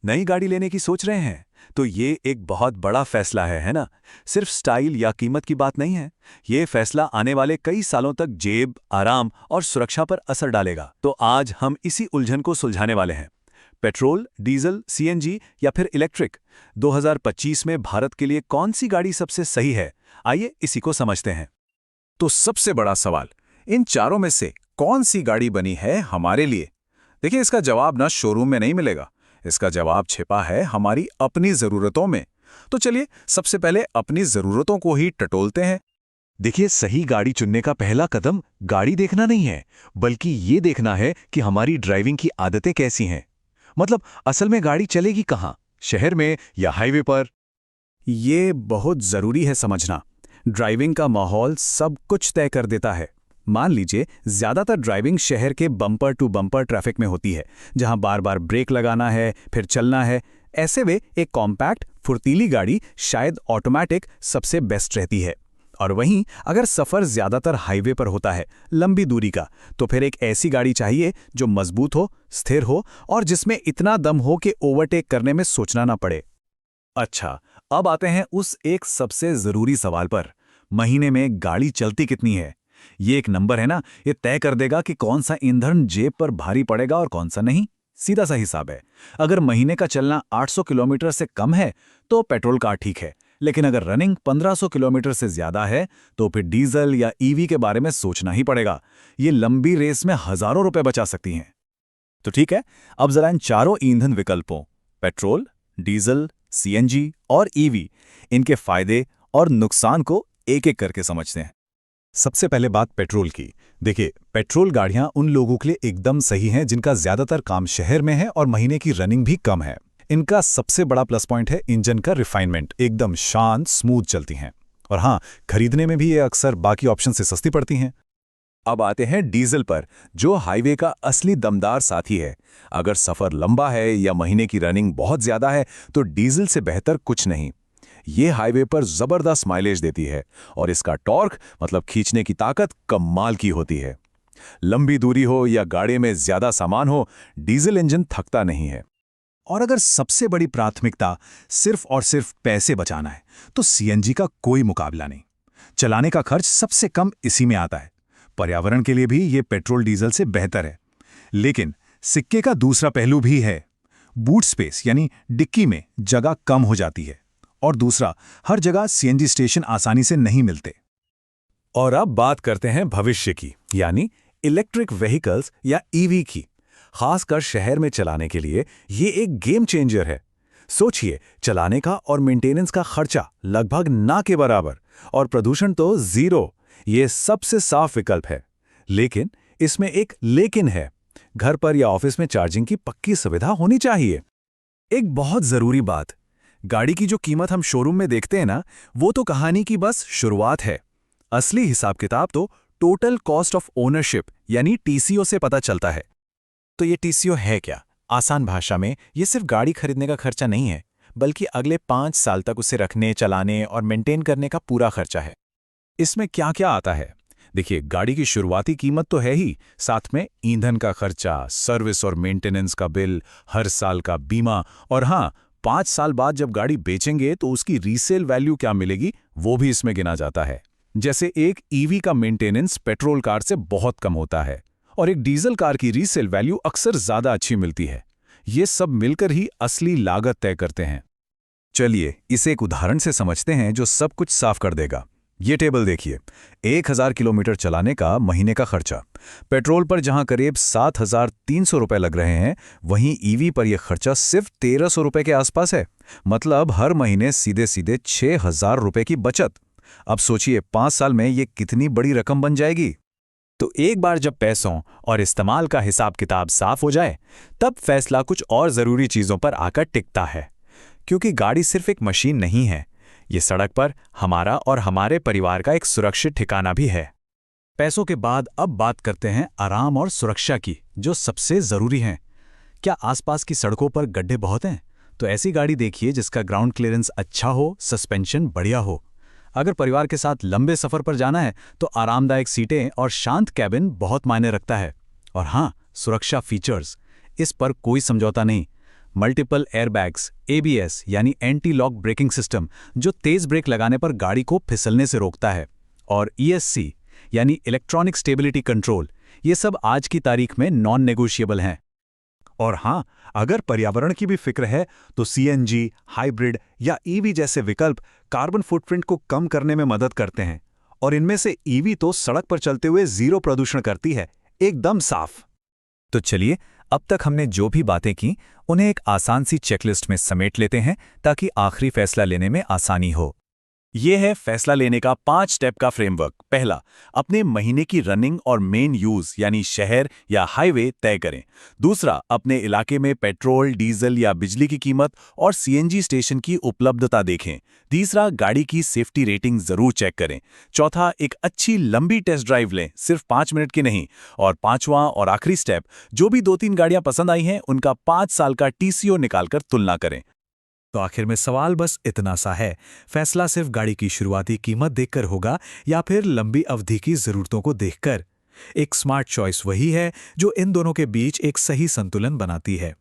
नई गाड़ी लेने की सोच रहे हैं तो ये एक बहुत बड़ा फैसला है ना? सिर्फ स्टाइल या कीमत की बात नहीं है। ये फैसला आने वाले कई सालों तक जेब, आराम और सुरक्षा पर असर डालेगा। तो आज हम इसी उलझन को सुलझाने वाले हैं। पेट्रोल, डीजल, सीएनजी या फिर इलेक्ट्रिक, 2025 में भारत के लिए कौन सी गाड़ी सबसे सही है? आइए इसी को समझते हैं। तो सबसे बड़ा सवाल, इन चारों में से कौन सी गाड़ी बनी है हमारे लिए? देखिए, इसका जवाब ना शोरूम में नहीं मिलेगा। इसका जवाब छिपा है हमारी अपनी जरूरतों में। तो चलिए सबसे पहले अपनी जरूरतों को ही टटोलते हैं। देखिए, सही गाड़ी चुनने का पहला कदम गाड़ी देखना नहीं है, बल्कि ये देखना है कि हमारी ड्राइविंग की आदतें कैसी हैं। मतलब असल में गाड़ी चलेगी कहाँ, शहर में या हाईवे पर? ये बहुत जरूरी है समझना। ड्राइविंग का माहौल सब कुछ तय कर देता है। मान लीजिए ज्यादातर ड्राइविंग शहर के बम्पर टू बम्पर ट्रैफिक में होती है, जहां बार बार ब्रेक लगाना है, फिर चलना है। ऐसे में एक कॉम्पैक्ट फुर्तीली गाड़ी, शायद ऑटोमेटिक, सबसे बेस्ट रहती है। और वहीं अगर सफर ज्यादातर हाईवे पर होता है, लंबी दूरी का, तो फिर एक ऐसी गाड़ी चाहिए जो मजबूत हो, स्थिर हो और जिसमें इतना दम हो कि ओवरटेक करने में सोचना ना पड़े। अच्छा, अब आते हैं उस एक सबसे जरूरी सवाल पर। महीने में गाड़ी चलती कितनी है? ये एक नंबर है ना, ये तय कर देगा कि कौन सा ईंधन जेब पर भारी पड़ेगा और कौन सा नहीं। सीधा सा हिसाब है। अगर महीने का चलना 800 किलोमीटर से कम है तो पेट्रोल कार ठीक है, लेकिन अगर रनिंग 1500 किलोमीटर से ज्यादा है तो फिर डीजल या ईवी के बारे में सोचना ही पड़ेगा। ये लंबी रेस में हजारों रुपए बचा सकती हैं। तो ठीक है, अब जरा इन चारों ईंधन विकल्पों, पेट्रोल, डीजल, सीएनजी और ईवी, इनके फायदे और नुकसान को एक एक करके समझते हैं। सबसे पहले बात पेट्रोल की। देखिए, पेट्रोल गाड़ियां उन लोगों के लिए एकदम सही हैं जिनका ज्यादातर काम शहर में है और महीने की रनिंग भी कम है। इनका सबसे बड़ा प्लस पॉइंट है इंजन का रिफाइनमेंट, एकदम शांत, स्मूथ चलती हैं। और हाँ, खरीदने में भी ये अक्सर बाकी ऑप्शन से सस्ती पड़ती हैं। अब आते हैं डीजल पर, जो हाईवे का असली दमदार साथी है। अगर सफर लंबा है या महीने की रनिंग बहुत ज्यादा है तो डीजल से बेहतर कुछ नहीं। ये हाईवे पर जबरदस्त माइलेज देती है और इसका टॉर्क, मतलब खींचने की ताकत, कमाल की होती है। लंबी दूरी हो या गाड़ी में ज्यादा सामान हो, डीजल इंजन थकता नहीं है। और अगर सबसे बड़ी प्राथमिकता सिर्फ और सिर्फ पैसे बचाना है तो सीएनजी का कोई मुकाबला नहीं। चलाने का खर्च सबसे कम इसी में आता है। पर्यावरण के लिए भी ये पेट्रोल डीजल से बेहतर है। लेकिन सिक्के का दूसरा पहलू भी है। बूट स्पेस यानी डिक्की में जगह कम हो जाती है। और दूसरा, हर जगह सीएनजी स्टेशन आसानी से नहीं मिलते। और अब बात करते हैं भविष्य की, यानी इलेक्ट्रिक व्हीकल्स या ईवी की। खासकर शहर में चलाने के लिए ये एक गेम चेंजर है। सोचिए, चलाने का और मेंटेनेंस का खर्चा लगभग ना के बराबर, और प्रदूषण तो जीरो। ये सबसे साफ विकल्प है। लेकिन इसमें एक लेकिन है। घर पर या ऑफिस में चार्जिंग की पक्की सुविधा होनी चाहिए। एक बहुत जरूरी बात, गाड़ी की जो कीमत हम शोरूम में देखते हैं ना, वो तो कहानी की बस शुरुआत है। असली हिसाब किताब तो टोटल कॉस्ट ऑफ ओनरशिप यानी टीसीओ से पता चलता है। तो ये टीसीओ है क्या? आसान भाषा में ये सिर्फ गाड़ी खरीदने का खर्चा नहीं है, बल्कि अगले 5 साल तक उसे रखने, चलाने और मेंटेन करने का पूरा खर्चा है। इसमें क्या क्या आता है? देखिए, गाड़ी की शुरुआती कीमत तो है ही, साथ में ईंधन का खर्चा, सर्विस और मेंटेनेंस का बिल, हर साल का बीमा, और हाँ, 5 साल बाद जब गाड़ी बेचेंगे तो उसकी रीसेल वैल्यू क्या मिलेगी, वो भी इसमें गिना जाता है। जैसे एक ईवी का मेंटेनेंस पेट्रोल कार से बहुत कम होता है और एक डीजल कार की रीसेल वैल्यू अक्सर ज्यादा अच्छी मिलती है। ये सब मिलकर ही असली लागत तय करते हैं। चलिए इसे एक उदाहरण से समझते हैं जो सब कुछ साफ कर देगा। ये टेबल देखिए, 1000 किलोमीटर चलाने का महीने का खर्चा। पेट्रोल पर जहां करीब 7300 रुपए लग रहे हैं, वहीं ईवी पर यह खर्चा सिर्फ 1300 रुपए के आसपास है। मतलब हर महीने सीधे सीधे 6000 रुपए की बचत। अब सोचिए 5 साल में ये कितनी बड़ी रकम बन जाएगी। तो एक बार जब पैसों और इस्तेमाल का हिसाब किताब साफ हो जाए, तब फैसला कुछ और जरूरी चीजों पर आकर टिकता है। क्योंकि गाड़ी सिर्फ एक मशीन नहीं है, ये सड़क पर हमारा और हमारे परिवार का एक सुरक्षित ठिकाना भी है। पैसों के बाद अब बात करते हैं आराम और सुरक्षा की, जो सबसे जरूरी हैं। क्या आसपास की सड़कों पर गड्ढे बहुत हैं? तो ऐसी गाड़ी देखिए जिसका ग्राउंड क्लियरेंस अच्छा हो, सस्पेंशन बढ़िया हो। अगर परिवार के साथ लंबे सफर पर जाना है तो आरामदायक सीटें और शांत कैबिन बहुत मायने रखता है। और हाँ, सुरक्षा फीचर्स, इस पर कोई समझौता नहीं। मल्टीपल एयरबैग्स, ABS यानी एंटी लॉक ब्रेकिंग सिस्टम जो तेज ब्रेक लगाने पर गाड़ी को फिसलने से रोकता है, और ESC यानी इलेक्ट्रॉनिक स्टेबिलिटी कंट्रोल, ये सब आज की तारीख में नॉन नेगोशिएबल हैं। और हाँ, अगर पर्यावरण की भी फिक्र है तो CNG, हाइब्रिड या EV जैसे विकल्प कार्बन फुटप्रिंट को कम करने में मदद करते हैं। और इनमें से EV तो सड़क पर चलते हुए जीरो प्रदूषण करती है, एकदम साफ। तो चलिए, अब तक हमने जो भी बातें की उन्हें एक आसान सी चेकलिस्ट में समेट लेते हैं ताकि आखिरी फैसला लेने में आसानी हो। ये है फैसला लेने का 5 स्टेप का फ्रेमवर्क। पहला, अपने महीने की रनिंग और मेन यूज यानी शहर या हाईवे तय करें। दूसरा, अपने इलाके में पेट्रोल, डीजल या बिजली की कीमत और CNG स्टेशन की उपलब्धता देखें। तीसरा, गाड़ी की सेफ्टी रेटिंग जरूर चेक करें। चौथा, एक अच्छी लंबी टेस्ट ड्राइव लें, सिर्फ 5 मिनट की नहीं। और पांचवां और आखिरी स्टेप, जो भी 2-3 गाड़ियां पसंद आई हैं उनका 5 साल का TCO निकालकर तुलना करें। तो आखिर में सवाल बस इतना सा है, फैसला सिर्फ गाड़ी की शुरुआती कीमत देखकर होगा या फिर लंबी अवधि की ज़रूरतों को देखकर? एक स्मार्ट चॉइस वही है जो इन दोनों के बीच एक सही संतुलन बनाती है।